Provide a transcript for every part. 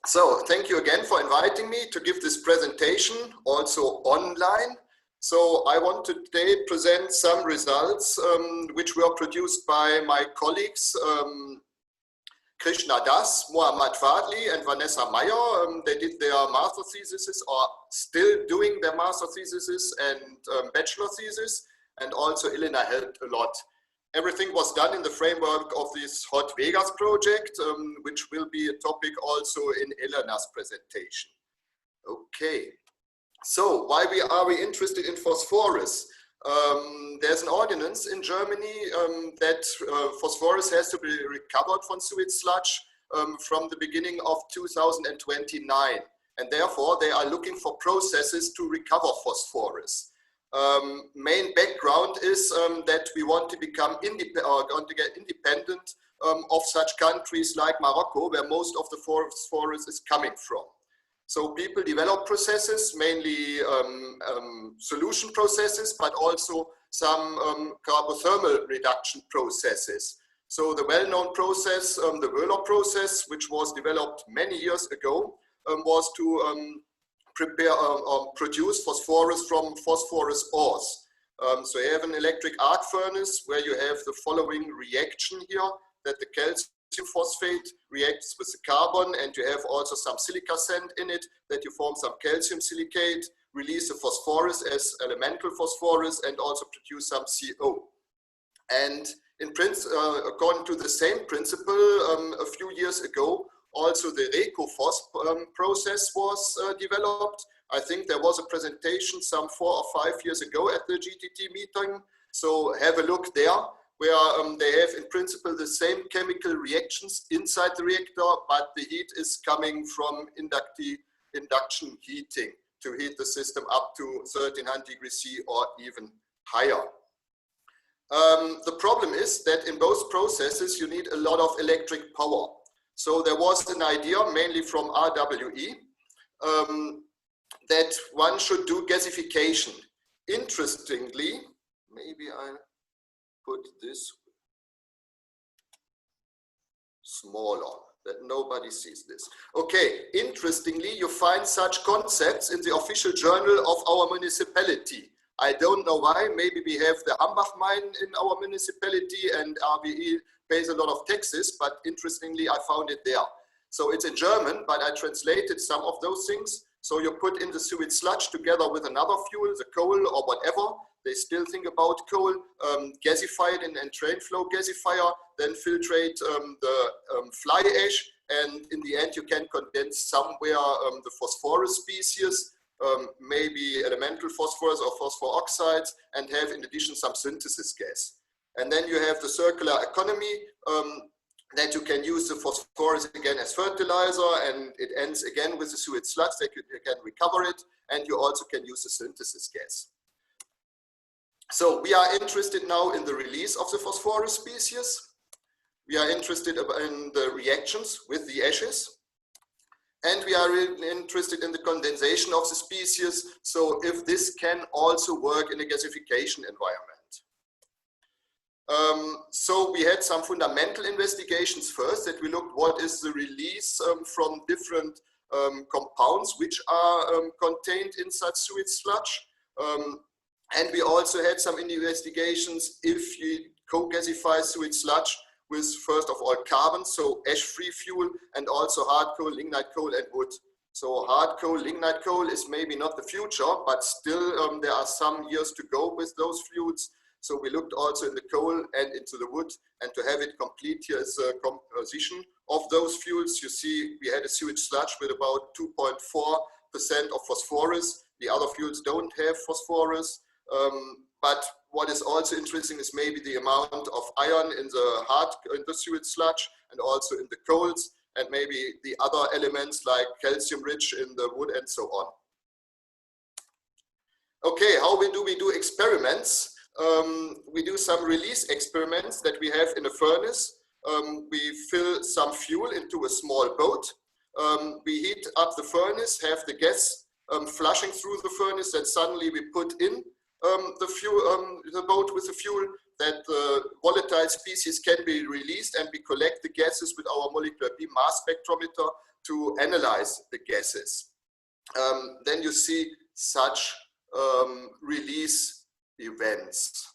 So thank you again for inviting me to give this presentation, also online. So I want to today present some results which were produced by my colleagues Krishna Das, Muhammad Fadli and Vanessa Meyer. They did their master theses or still doing their master theses and bachelor thesis, and also Elena helped a lot. Everything was done in the framework of this Hot Vegas project, which will be a topic also in Elena's presentation. Okay, so why are we interested in phosphorus? There's an ordinance in Germany that phosphorus has to be recovered from sewage sludge from the beginning of 2029. And therefore, they are looking for processes to recover phosphorus. Main background is that we want to become independent of such countries like Morocco, where most of the phosphorus is coming from. So people develop processes, mainly solution processes, but also some carbothermal reduction processes. So the well-known process, the Müller process, which was developed many years ago, was to prepare produce phosphorus from phosphorus ores. So you have an electric arc furnace where you have the following reaction here, that the calcium phosphate reacts with the carbon, and you have also some silica sand in it, that you form some calcium silicate, release the phosphorus as elemental phosphorus, and also produce some CO. And in according to the same principle, a few years ago, also the RECO-phos process was developed. I think there was a presentation some 4 or 5 years ago at the GTT meeting. So have a look there, where they have in principle the same chemical reactions inside the reactor, but the heat is coming from induction heating to heat the system up to 1300 degrees C or even higher. The problem is that in both processes you need a lot of electric power. So there was an idea, mainly from RWE, that one should do gasification. Interestingly, maybe I put this smaller, that nobody sees this. Okay, interestingly, you find such concepts in the official journal of our municipality. I don't know why. Maybe we have the Hambach mine in our municipality and RWE pays a lot of taxes, but interestingly, I found it there. So it's in German, but I translated some of those things. So you put in the sewage sludge together with another fuel, the coal or whatever. They still think about coal, gasify it in train flow gasifier, then filtrate the fly ash, and in the end you can condense somewhere the phosphorus species, maybe elemental phosphorus or phosphor oxides, and have in addition some synthesis gas. And then you have the circular economy, that you can use the phosphorus again as fertilizer, and it ends again with the sewage sludge that you can recover it, and you also can use the synthesis gas. So we are interested now in the release of the phosphorus species. We are interested in the reactions with the ashes. And we are really interested in the condensation of the species. So if this can also work in a gasification environment. So we had some fundamental investigations first, that we looked what is the release from different compounds which are contained in such sewage sludge. And we also had some investigations if you co-gasify sewage sludge with, first of all, carbon, so ash-free fuel, and also hard coal, lignite coal, and wood. So hard coal, lignite coal is maybe not the future, but still there are some years to go with those fuels. So we looked also in the coal and into the wood, and to have it complete, here is a composition of those fuels. You see we had a sewage sludge with about 2.4% of phosphorus. The other fuels don't have phosphorus. But what is also interesting is maybe the amount of iron in the sewage sludge and also in the coals, and maybe the other elements like calcium rich in the wood and so on. Okay, how do we do experiments? We do some release experiments that we have in a furnace. We fill some fuel into a small boat. We heat up the furnace, have the gas flushing through the furnace, and suddenly we put in the boat with the fuel, that the volatile species can be released, and we collect the gases with our molecular beam mass spectrometer to analyze the gases. Then you see such release events.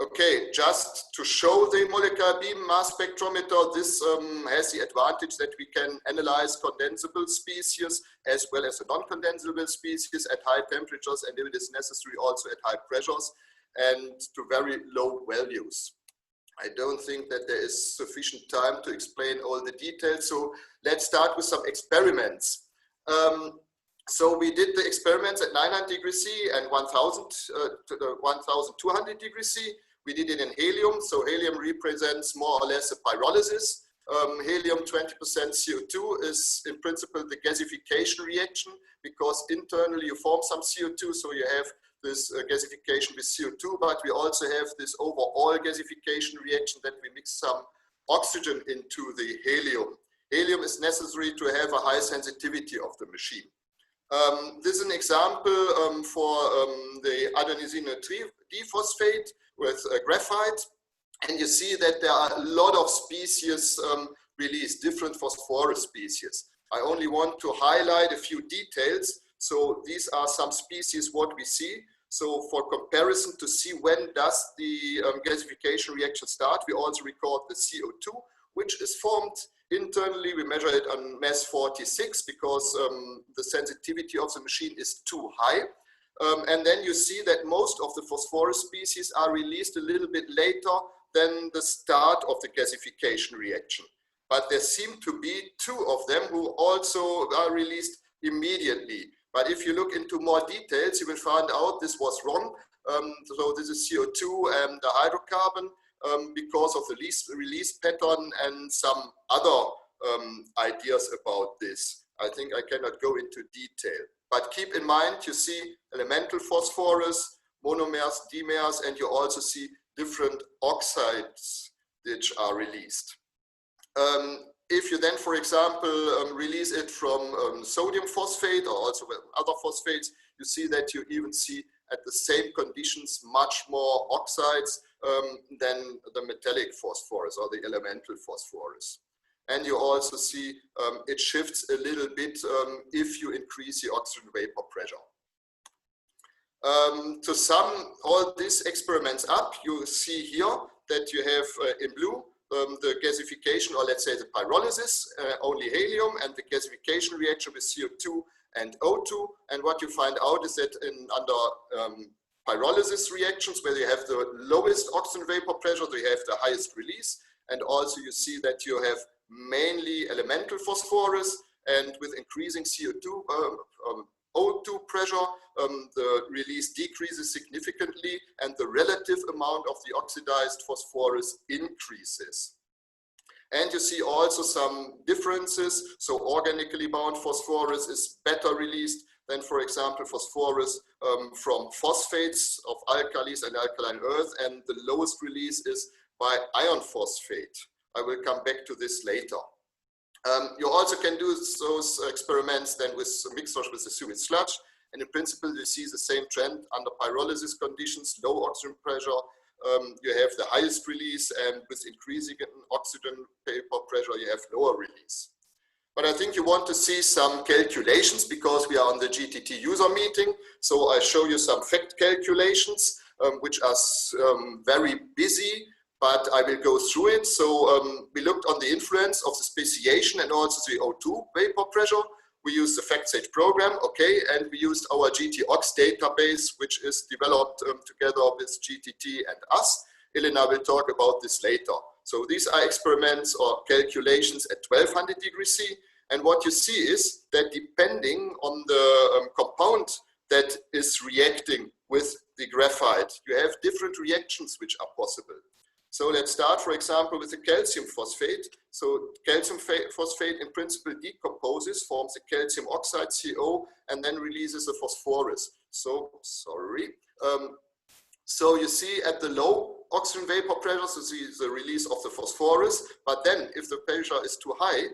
Okay, just to show the molecular beam mass spectrometer, this has the advantage that we can analyze condensable species as well as non-condensable species at high temperatures, and if it is necessary also at high pressures and to very low values. I don't think that there is sufficient time to explain all the details, so let's start with some experiments. So we did the experiments at 900 degrees C and 1200 degrees C. We did it in helium, so helium represents more or less a pyrolysis. Helium 20% CO2 is in principle the gasification reaction, because internally you form some CO2, so you have this gasification with CO2, but we also have this overall gasification reaction that we mix some oxygen into the helium. Helium is necessary to have a high sensitivity of the machine. This is an example for the adenosine diphosphate with graphite, and you see that there are a lot of species released, different phosphorus species. I only want to highlight a few details. So these are some species what we see. So for comparison, to see when does the gasification reaction start, we also record the CO2, which is formed internally. We measure it on mass 46 because the sensitivity of the machine is too high. And then you see that most of the phosphorus species are released a little bit later than the start of the gasification reaction. But there seem to be two of them who also are released immediately. But if you look into more details, you will find out this was wrong. So this is CO2 and the hydrocarbon because of the release pattern and some other ideas about this. I think I cannot go into detail. But keep in mind, you see elemental phosphorus, monomers, dimers, and you also see different oxides which are released. If you then, for example, release it from sodium phosphate or also other phosphates, you see that you even see at the same conditions much more oxides than the metallic phosphorus or the elemental phosphorus. And you also see it shifts a little bit if you increase the oxygen vapor pressure. To sum all these experiments up, you see here that you have in blue the gasification, or let's say the pyrolysis, only helium, and the gasification reaction with CO2 and O2. And what you find out is that under pyrolysis reactions, where you have the lowest oxygen vapor pressure, you have the highest release. And also you see that you have mainly elemental phosphorus, and with increasing CO2, O2 pressure, the release decreases significantly and the relative amount of the oxidized phosphorus increases. And you see also some differences. So organically bound phosphorus is better released than, for example, phosphorus from phosphates of alkalis and alkaline earth, and the lowest release is by iron phosphate. I will come back to this later. You also can do those experiments then with mixtures with the sewage sludge, and in principle you see the same trend under pyrolysis conditions, low oxygen pressure. You have the highest release, and with increasing oxygen vapor pressure you have lower release. But I think you want to see some calculations because we are on the GTT user meeting. So I show you some fact calculations which are very busy, but I will go through it. So we looked on the influence of the speciation and also the O2 vapor pressure. We used the FactSage program, okay, and we used our GTOx database, which is developed together with GTT and us. Elena will talk about this later. So these are experiments or calculations at 1200 degrees C. And what you see is that depending on the compound that is reacting with the graphite, you have different reactions which are possible. So let's start, for example, with the calcium phosphate. So calcium phosphate in principle decomposes, forms a calcium oxide, CO, and then releases a phosphorus. So, sorry. So you see at the low oxygen vapor pressure, so see the release of the phosphorus. But then if the pressure is too high,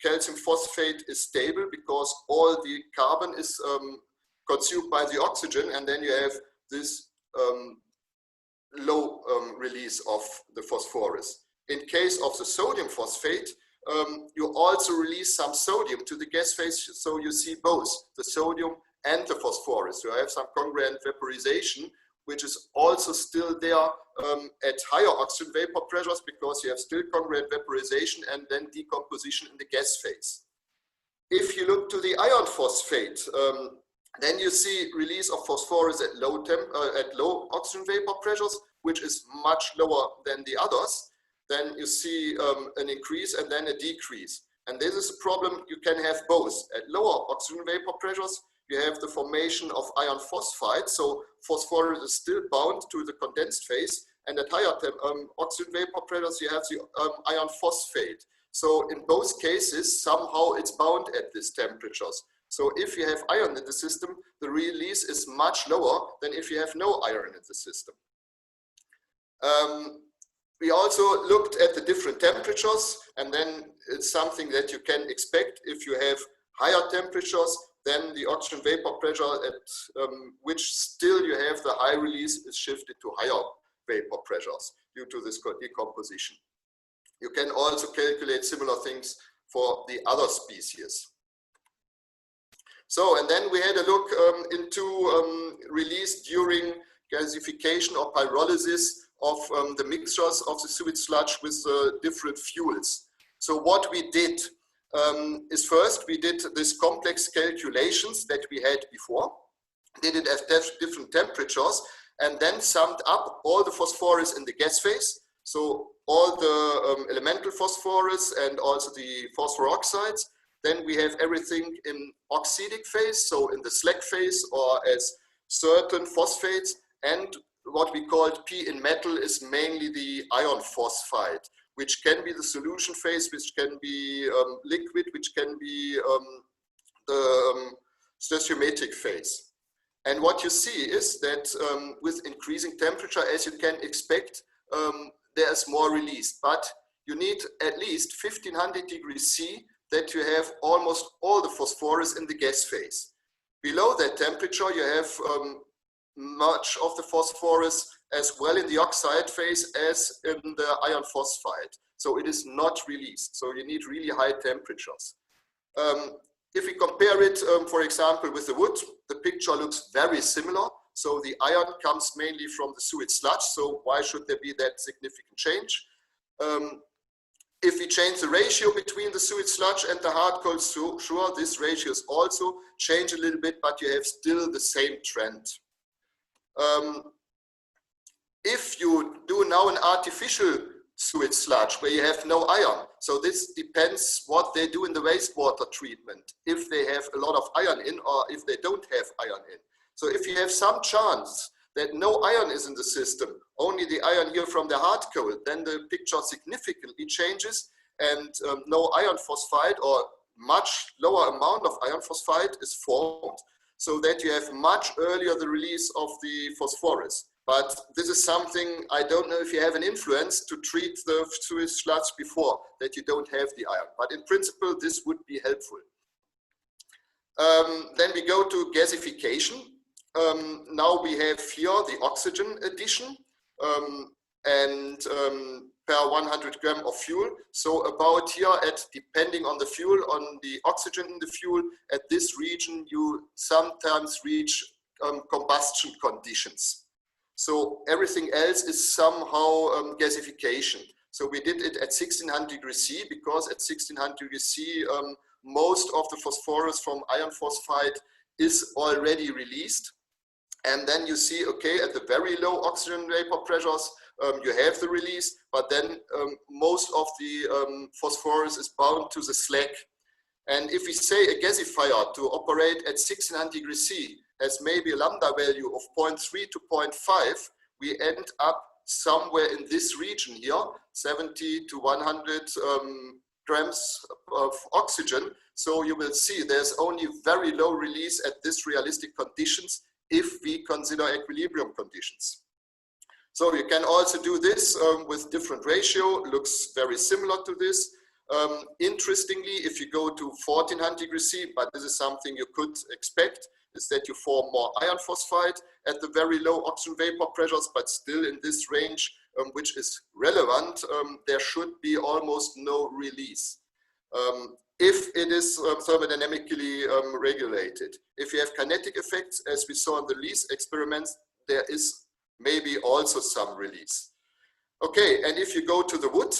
calcium phosphate is stable because all the carbon is consumed by the oxygen, and then you have this low release of the phosphorus. In case of the sodium phosphate, you also release some sodium to the gas phase, so you see both the sodium and the phosphorus. You have some congruent vaporization, which is also still there at higher oxygen vapor pressures, because you have still congruent vaporization and then decomposition in the gas phase. If you look to the iron phosphate, then you see release of phosphorus at low oxygen vapor pressures, which is much lower than the others. Then you see an increase and then a decrease. And this is a problem. You can have both. At lower oxygen vapor pressures, you have the formation of iron phosphide. So phosphorus is still bound to the condensed phase. And at higher oxygen vapor pressures, you have the iron phosphate. So in both cases, somehow it's bound at these temperatures. So if you have iron in the system, the release is much lower than if you have no iron in the system. We also looked at the different temperatures, and then it's something that you can expect. If you have higher temperatures, then the oxygen vapor pressure at which still you have the high release is shifted to higher vapor pressures due to this decomposition. You can also calculate similar things for the other species. So, and then we had a look into release during gasification or pyrolysis of the mixtures of the sewage sludge with different fuels. So what we did is first we did this complex calculations that we had before, did it at different temperatures, and then summed up all the phosphorus in the gas phase. So all the elemental phosphorus and also the phosphor oxides. Then we have everything in oxidic phase, so in the slag phase or as certain phosphates, and what we called P in metal is mainly the iron phosphide, which can be the solution phase, which can be liquid, which can be the stoichiometric phase. And what you see is that with increasing temperature, as you can expect, there's more release, but you need at least 1500 degrees C that you have almost all the phosphorus in the gas phase. Below that temperature, you have much of the phosphorus as well in the oxide phase as in the iron phosphide. So it is not released. So you need really high temperatures. If we compare it, for example, with the wood, the picture looks very similar. So the iron comes mainly from the sewage sludge. So why should there be that significant change? If we change the ratio between the sewage sludge and the hard coal, sure, this ratios also change a little bit, but you have still the same trend. If you do now an artificial sewage sludge where you have no iron, so this depends what they do in the wastewater treatment, if they have a lot of iron in or if they don't have iron in. So if you have some chance that no iron is in the system, only the iron here from the hard coal, then the picture significantly changes and no iron phosphide or much lower amount of iron phosphide is formed, so that you have much earlier the release of the phosphorus. But this is something, I don't know if you have an influence to treat the sewage sludge before, that you don't have the iron. But in principle, this would be helpful. Then we go to gasification. Now we have here the oxygen addition per 100 gram of fuel. So about here at, depending on the fuel, on the oxygen in the fuel, at this region, you sometimes reach combustion conditions. So everything else is somehow gasification. So we did it at 1600 degrees C, because at 1600 degrees C, most of the phosphorus from iron phosphide is already released. And then you see, okay, at the very low oxygen vapor pressures, you have the release, but then most of the phosphorus is bound to the slag. And if we say a gasifier to operate at 1600 degrees C has maybe a lambda value of 0.3 to 0.5, we end up somewhere in this region here, 70 to 100 grams of oxygen. So you will see there's only very low release at this realistic conditions if we consider equilibrium conditions. So you can also do this with different ratio, looks very similar to this. Interestingly, if you go to 1400 degrees C, but this is something you could expect, is that you form more iron phosphide at the very low oxygen vapor pressures, but still in this range, which is relevant, there should be almost no release. if it is thermodynamically regulated. If you have kinetic effects, as we saw in the release experiments, there is maybe also some release. Okay, and if you go to the wood,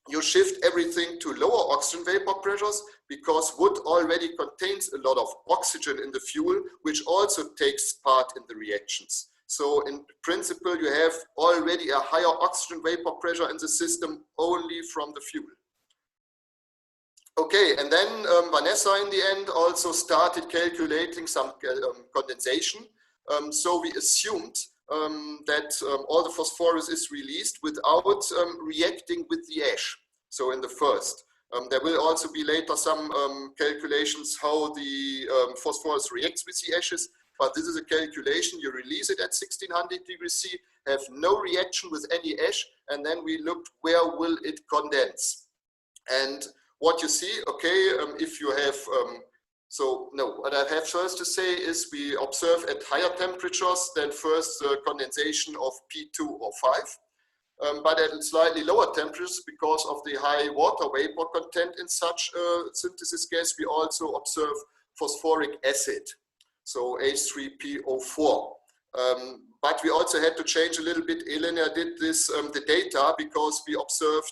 you shift everything to lower oxygen vapor pressures, because wood already contains a lot of oxygen in the fuel, which also takes part in the reactions. So in principle, you have already a higher oxygen vapor pressure in the system only from the fuel. Okay, and then Vanessa in the end also started calculating some condensation. So we assumed that all the phosphorus is released without reacting with the ash. So in the first. There will also be later some calculations how the phosphorus reacts with the ashes, but this is a calculation. You release it at 1600 degrees C, have no reaction with any ash, and then we looked where will it condense. And what you see, okay, if you have, what I have first to say is we observe at higher temperatures than first condensation of P2 or 5. But at slightly lower temperatures, because of the high water vapor content in such synthesis gas, we also observe phosphoric acid, so H3PO4. But we also had to change a little bit. Elena did this, the data, because we observed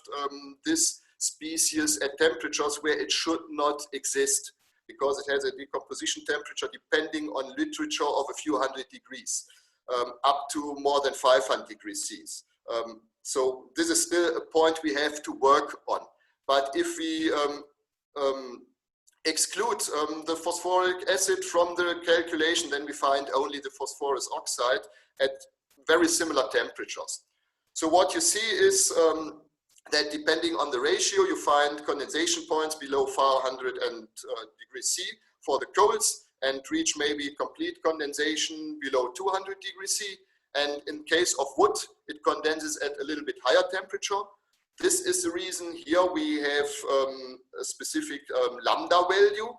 this species at temperatures where it should not exist, because it has a decomposition temperature depending on literature of a few hundred degrees, up to more than 500 degrees C. So this is still a point we have to work on. But if we exclude the phosphoric acid from the calculation, then we find only the phosphorus oxide at very similar temperatures. So what you see is that depending on the ratio, you find condensation points below 400 degrees C for the coals, and reach maybe complete condensation below 200 degrees C. And in case of wood, it condenses at a little bit higher temperature. This is the reason here we have a specific lambda value.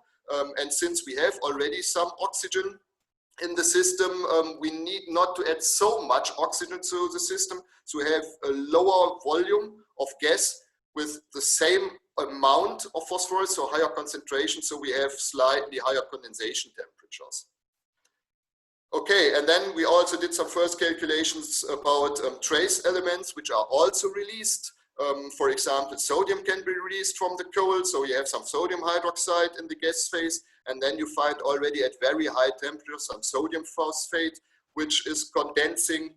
And since we have already some oxygen in the system, we need not to add so much oxygen to the system. So we have a lower volume of gas with the same amount of phosphorus, so higher concentration. So we have slightly higher condensation temperatures. Okay, and then we also did some first calculations about trace elements, which are also released. For example, sodium can be released from the coal, so you have some sodium hydroxide in the gas phase, and then you find already at very high temperatures some sodium phosphate, which is condensing.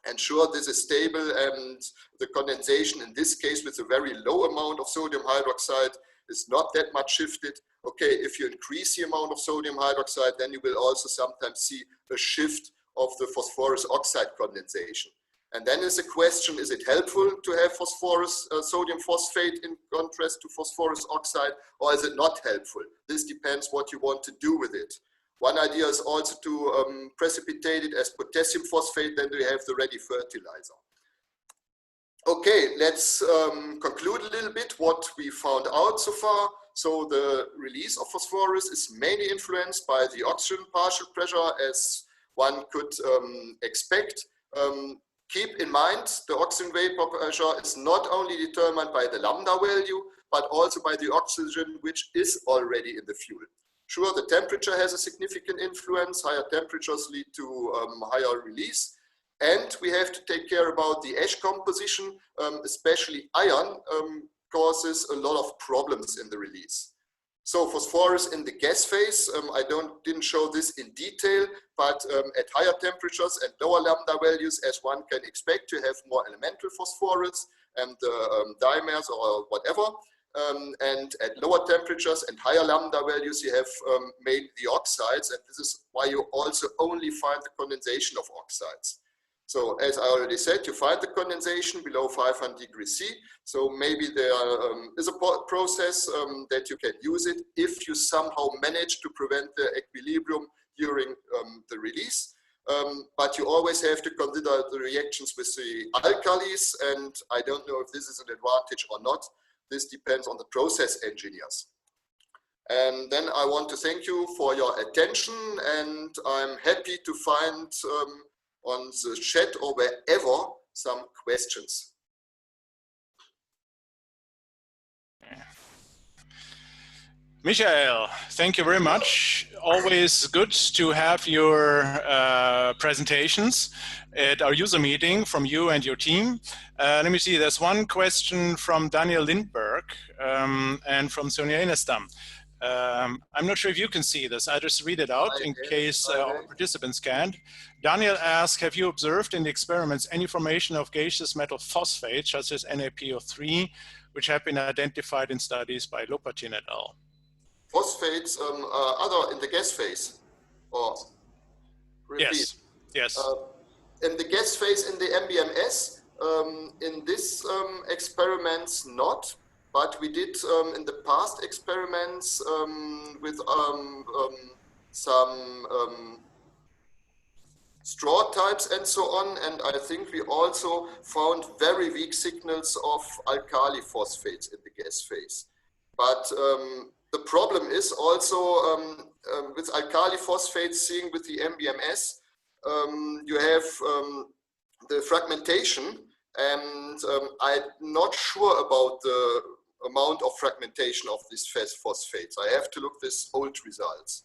And sure, this is stable, and the condensation in this case with a very low amount of sodium hydroxide is not that much shifted. Okay, if you increase the amount of sodium hydroxide, then you will also sometimes see a shift of the phosphorus oxide condensation. And then is the question, is it helpful to have phosphorus, sodium phosphate in contrast to phosphorus oxide, or is it not helpful? This depends what you want to do with it. One idea is also to precipitate it as potassium phosphate, then we have the ready fertilizer. Okay, let's conclude a little bit what we found out so far. So the release of phosphorus is mainly influenced by the oxygen partial pressure, as one could expect. Keep in mind, the oxygen vapor pressure is not only determined by the lambda value, but also by the oxygen which is already in the fuel. Sure, the temperature has a significant influence. Higher temperatures lead to higher release. And we have to take care about the ash composition, especially iron causes a lot of problems in the release. So phosphorus in the gas phase, I didn't show this in detail, but at higher temperatures and lower lambda values, as one can expect, to have more elemental phosphorus and dimers or whatever. And at lower temperatures and higher lambda values, you have mainly the oxides, and this is why you also only find the condensation of oxides. So as I already said, you find the condensation below 500 degrees C. So maybe there is a process that you can use it if you somehow manage to prevent the equilibrium during the release. But you always have to consider the reactions with the alkalis, and I don't know if this is an advantage or not. This depends on the process engineers. And then I want to thank you for your attention, and I'm happy to find on the chat or wherever some questions. Michael, thank you very much. Always good to have your presentations at our user meeting from you and your team. Let me see, there's one question from Daniel Lindberg and from Sonia Enestam. I'm not sure if you can see this. I just read it out in case our participants can't. Daniel asks, have you observed in the experiments any formation of gaseous metal phosphates, such as NaPO3, which have been identified in studies by Lopatin et al.? Phosphates other in the gas phase? Or repeat? Yes. In the gas phase in the MBMS, in this experiments not, but we did in the past experiments with some straw types and so on, and I think we also found very weak signals of alkali phosphates in the gas phase. But the problem is also with alkali phosphates, seeing with the MBMS, you have the fragmentation, and I'm not sure about the amount of fragmentation of these phosphates. I have to look these old results.